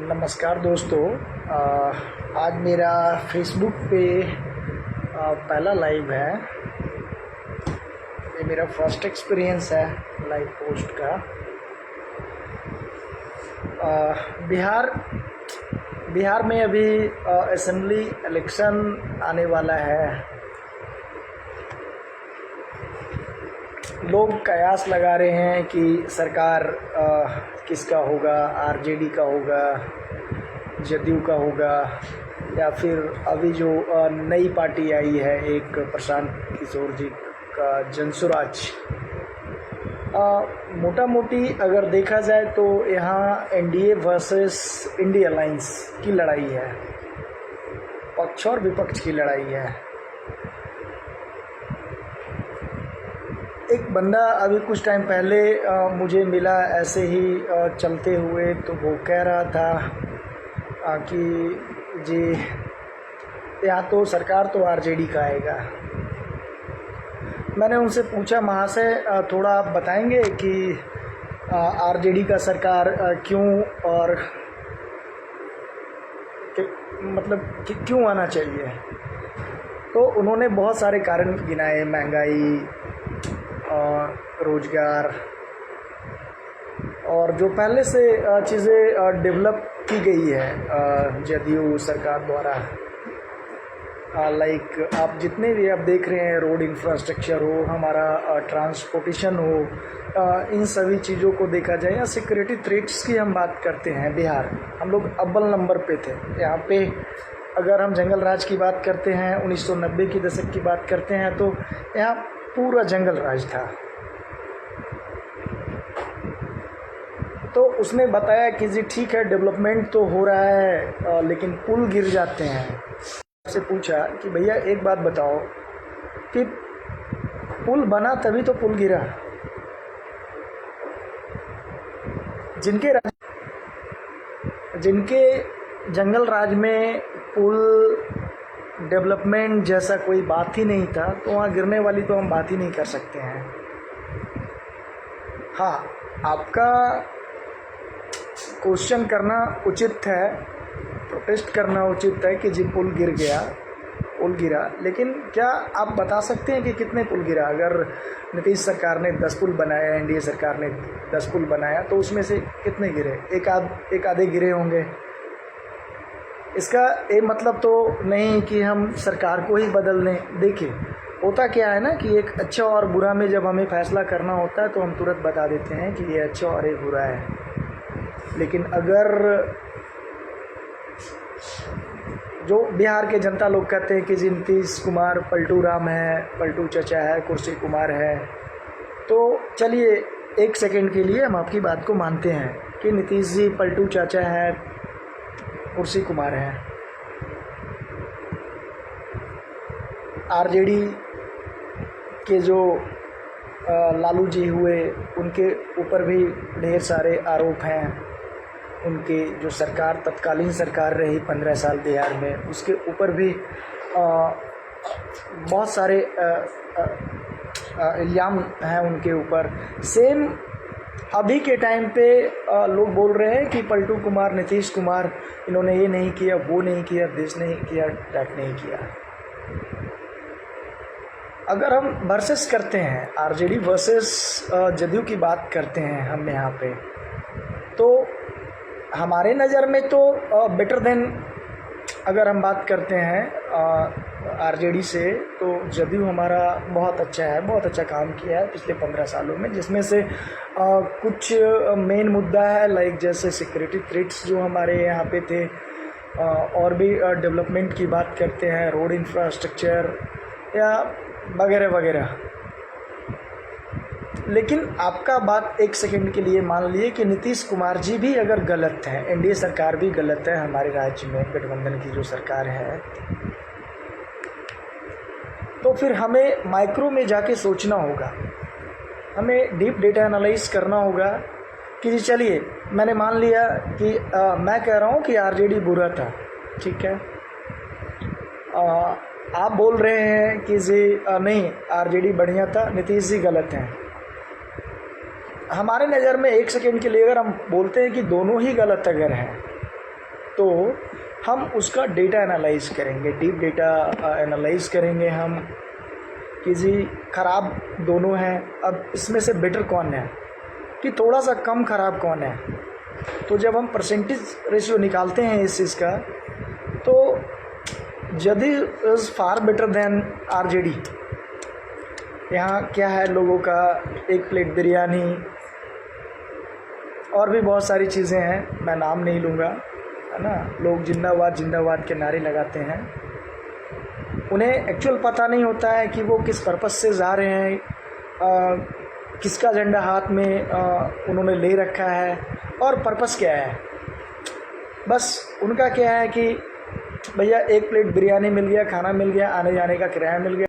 नमस्कार दोस्तों। आज मेरा फेसबुक पे पहला लाइव है। ये मेरा फर्स्ट एक्सपीरियंस है लाइव पोस्ट का। बिहार में अभी असेंबली इलेक्शन आने वाला है। लोग कयास लगा रहे हैं कि सरकार किसका होगा, आरजेडी का होगा, जदयू का होगा, या फिर अभी जो नई पार्टी आई है एक प्रशांत किशोर जी का जनसुराज। मोटा मोटी अगर देखा जाए तो यहाँ एनडीए वर्सेस इंडिया अलायंस की लड़ाई है, पक्ष और विपक्ष की लड़ाई है। एक बंदा अभी कुछ टाइम पहले मुझे मिला ऐसे ही चलते हुए, तो वो कह रहा था कि जी यहाँ तो सरकार तो आरजेडी का आएगा। मैंने उनसे पूछा, महाशय थोड़ा आप बताएंगे कि आरजेडी का सरकार क्यों और क्यों आना चाहिए। तो उन्होंने बहुत सारे कारण गिनाए, महंगाई और रोज़गार, और जो पहले से चीज़ें डेवलप की गई है जदयू सरकार द्वारा। लाइक आप जितने भी आप देख रहे हैं, रोड इंफ्रास्ट्रक्चर हो, हमारा ट्रांसपोर्टेशन हो, इन सभी चीज़ों को देखा जाए, या सिक्योरिटी थ्रेट्स की हम बात करते हैं, बिहार हम लोग अव्वल नंबर पे थे। यहाँ पे अगर हम जंगल राज की बात करते हैं, 1990 की दशक की बात करते हैं, तो यहाँ पूरा जंगल राज था। तो उसने बताया कि जी ठीक है, डेवलपमेंट तो हो रहा है लेकिन पुल गिर जाते हैं। से पूछा कि भैया एक बात बताओ कि पुल बना तभी तो पुल गिरा। जिनके जंगल राज में पुल डेवलपमेंट जैसा कोई बात ही नहीं था, तो वहाँ गिरने वाली तो हम बात ही नहीं कर सकते हैं। हाँ, आपका क्वेश्चन करना उचित है, प्रोटेस्ट करना उचित है कि जी पुल गिरा, लेकिन क्या आप बता सकते हैं कि कितने पुल गिरा? अगर नीतीश सरकार ने 10 पुल बनाया, एनडीए सरकार ने 10 पुल बनाया, तो उसमें से कितने गिरे? एक आधे गिरे होंगे। इसका ये मतलब तो नहीं कि हम सरकार को ही बदल दें। देखिए, होता क्या है ना कि एक अच्छा और बुरा में जब हमें फैसला करना होता है तो हम तुरंत बता देते हैं कि ये अच्छा और ये बुरा है। लेकिन अगर जो बिहार के जनता लोग कहते हैं कि जी नीतीश कुमार पलटू राम है, पलटू चचा है, कुर्सी कुमार है, तो चलिए एक सेकंड के लिए हम आपकी बात को मानते हैं कि नीतीश जी पलटू चाचा है, कुर्सी कुमार हैं। आरजेडी के जो लालू जी हुए, उनके ऊपर भी ढेर सारे आरोप हैं। उनके जो सरकार तत्कालीन सरकार रही 15 साल बिहार में, उसके ऊपर भी बहुत सारे इल्ज़ाम हैं उनके ऊपर। सेम अभी के टाइम पे लोग बोल रहे हैं कि पलटू कुमार, नीतीश कुमार, इन्होंने ये नहीं किया, वो नहीं किया, देश नहीं किया, टैक नहीं किया। अगर हम वर्सेस करते हैं, आरजेडी वर्सेस जदयू की बात करते हैं हम यहाँ पे, तो हमारे नज़र में तो बेटर देन, अगर हम बात करते हैं आरजेडी से, तो जदयू हमारा बहुत अच्छा है, बहुत अच्छा काम किया है पिछले 15 सालों में, जिसमें से कुछ मेन मुद्दा है, लाइक जैसे सिक्योरिटी थ्रेट्स जो हमारे यहाँ पे थे, और भी डेवलपमेंट की बात करते हैं, रोड इंफ्रास्ट्रक्चर या वगैरह वगैरह। लेकिन आपका बात एक सेकंड के लिए मान लिए कि नीतीश कुमार जी भी अगर गलत हैं, एनडीए सरकार भी गलत है, हमारे राज्य में गठबंधन की जो सरकार है, तो फिर हमें माइक्रो में जाके सोचना होगा, हमें डीप डेटा एनालाइज करना होगा कि जी चलिए मैंने मान लिया कि मैं कह रहा हूँ कि आरजेडी बुरा था, ठीक है। आप बोल रहे हैं कि जी नहीं, आरजेडी बढ़िया था, नीतीश जी गलत हैं। हमारे नज़र में एक सेकंड के लिए अगर हम बोलते हैं कि दोनों ही गलत अगर हैं, तो हम उसका डेटा एनालाइज करेंगे, डीप डेटा एनालाइज करेंगे हम कि जी ख़राब दोनों हैं, अब इसमें से बेटर कौन है, कि थोड़ा सा कम ख़राब कौन है। तो जब हम परसेंटेज रेशियो निकालते हैं इस चीज़ का, तो जदी is far better than RJD. यहाँ क्या है, लोगों का एक प्लेट बिरयानी और भी बहुत सारी चीज़ें हैं, मैं नाम नहीं लूँगा, है ना। लोग जिंदाबाद जिंदाबाद के नारे लगाते हैं, उन्हें एक्चुअल पता नहीं होता है कि वो किस पर्पस से जा रहे हैं, किसका झंडा हाथ में उन्होंने ले रखा है और पर्पस क्या है। बस उनका क्या है कि भैया एक प्लेट बिरयानी मिल गया, खाना मिल गया, आने जाने का किराया मिल गया।